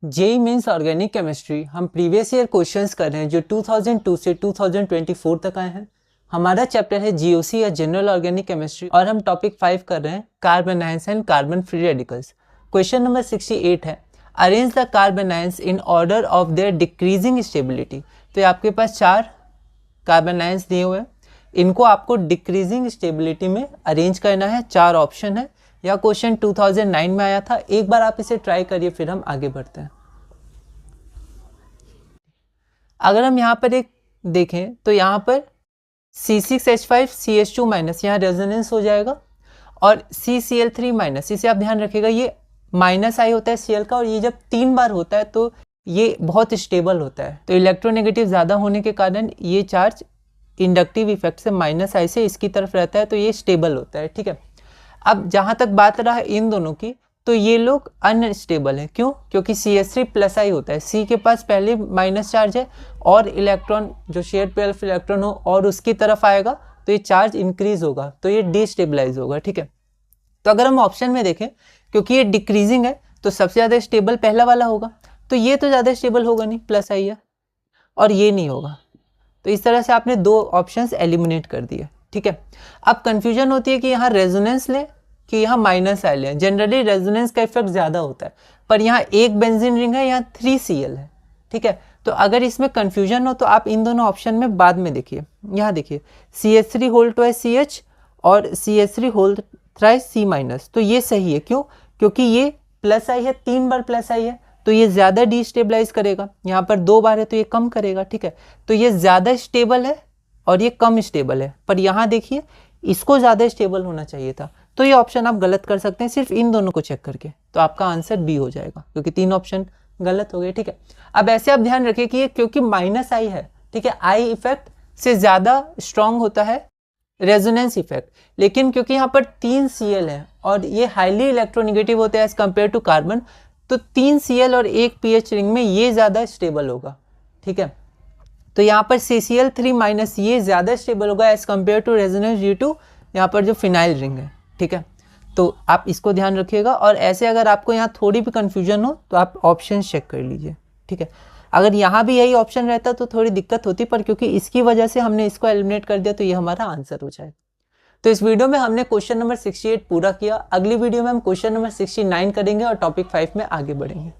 JEE means organic chemistry. हम previous year questions कर रहे हैं जो 2002 से 2024 तक आए हैं। हमारा चैप्टर है जीओसी या जनरल ऑर्गेनिक केमिस्ट्री और हम टॉपिक 5 कर रहे हैं carbon ions and carbon free radicals. Question number 68 है, arrange the carbon ions in order of their decreasing stability. तो ये आपके पास 4 कार्बन आयंस दिए हुए हैं, इनको आपको डिक्रीजिंग स्टेबिलिटी में अरेंज करना है। 4 ऑप्शन है। यह क्वेश्चन 2009 में आया था। एक बार आप इसे ट्राई करिए, फिर हम आगे बढ़ते हैं। अगर हम यहाँ पर एक देखें तो यहाँ पर C6H5CH2 माइनस यहाँ रेजोनेंस हो जाएगा और CCl3 माइनस, इसे आप ध्यान रखिएगा, ये माइनस आई होता है Cl का और ये जब 3 बार होता है तो ये बहुत स्टेबल होता है। तो इलेक्ट्रोनेगेटिव ज़्यादा होने के कारण ये चार्ज इंडक्टिव इफेक्ट से माइनस आई से इसकी तरफ रहता है, तो ये स्टेबल होता है। ठीक है, अब जहाँ तक बात रहा है इन दोनों की, तो ये लोग अनस्टेबल है। क्यों? क्योंकि CH3 प्लस आई होता है, C के पास पहले माइनस चार्ज है और इलेक्ट्रॉन जो शेयर पेयर इलेक्ट्रॉन हो और उसकी तरफ आएगा तो ये चार्ज इंक्रीज होगा, तो ये डिस्टेबलाइज होगा। ठीक है, तो अगर हम ऑप्शन में देखें, क्योंकि ये डिक्रीजिंग है तो सबसे ज़्यादा स्टेबल पहला वाला होगा, तो ये तो ज़्यादा स्टेबल होगा नहीं, प्लस आई है, और ये नहीं होगा। तो इस तरह से आपने 2 ऑप्शंस एलिमिनेट कर दिए। ठीक है, अब कंफ्यूजन होती है कि यहाँ रेजोनेंस लें कि यहाँ माइनस आई लें। जनरली रेजोनेंस का इफेक्ट ज़्यादा होता है, पर यहाँ एक बेंजीन रिंग है, यहाँ 3Cl है। ठीक है, तो अगर इसमें कंफ्यूजन हो तो आप इन दोनों ऑप्शन में बाद में देखिए। यहाँ देखिए CH3 होल ट्वाइस CH और CH3 whole thrice C minus, तो ये सही है। क्यों? क्योंकि ये प्लस आई है, 3 बार प्लस आई है, तो ये ज़्यादा डिस्टेबलाइज करेगा। यहाँ पर 2 बार है तो ये कम करेगा। ठीक है, तो ये ज़्यादा स्टेबल है और ये कम स्टेबल है, पर यहाँ देखिए इसको ज़्यादा स्टेबल होना चाहिए था, तो ये ऑप्शन आप गलत कर सकते हैं सिर्फ इन दोनों को चेक करके। तो आपका आंसर बी हो जाएगा, क्योंकि 3 ऑप्शन गलत हो गए। ठीक है, अब ऐसे आप ध्यान रखिए कि ये क्योंकि माइनस आई है, ठीक है, आई इफेक्ट से ज़्यादा स्ट्रॉन्ग होता है रेजोनेंस इफेक्ट, लेकिन क्योंकि यहाँ पर 3Cl है और ये हाईली इलेक्ट्रोनेगेटिव होते हैं एज कम्पेयर टू कार्बन, तो 3Cl और 1 pH रिंग में ये ज़्यादा स्टेबल होगा। ठीक है, तो यहाँ पर CCl3 माइनस ये ज़्यादा स्टेबल होगा as compare to resonance due to यहाँ पर जो फिनाइल रिंग है। ठीक है, तो आप इसको ध्यान रखिएगा। और ऐसे अगर आपको यहाँ थोड़ी भी कन्फ्यूजन हो तो आप ऑप्शन चेक कर लीजिए। ठीक है, अगर यहाँ भी यही ऑप्शन रहता तो थोड़ी दिक्कत होती, पर क्योंकि इसकी वजह से हमने इसको एलिमिनेट कर दिया तो ये हमारा आंसर हो जाए। तो इस वीडियो में हमने क्वेश्चन नंबर 68 पूरा किया। अगली वीडियो में हम क्वेश्चन नंबर 69 करेंगे और टॉपिक 5 में आगे बढ़ेंगे।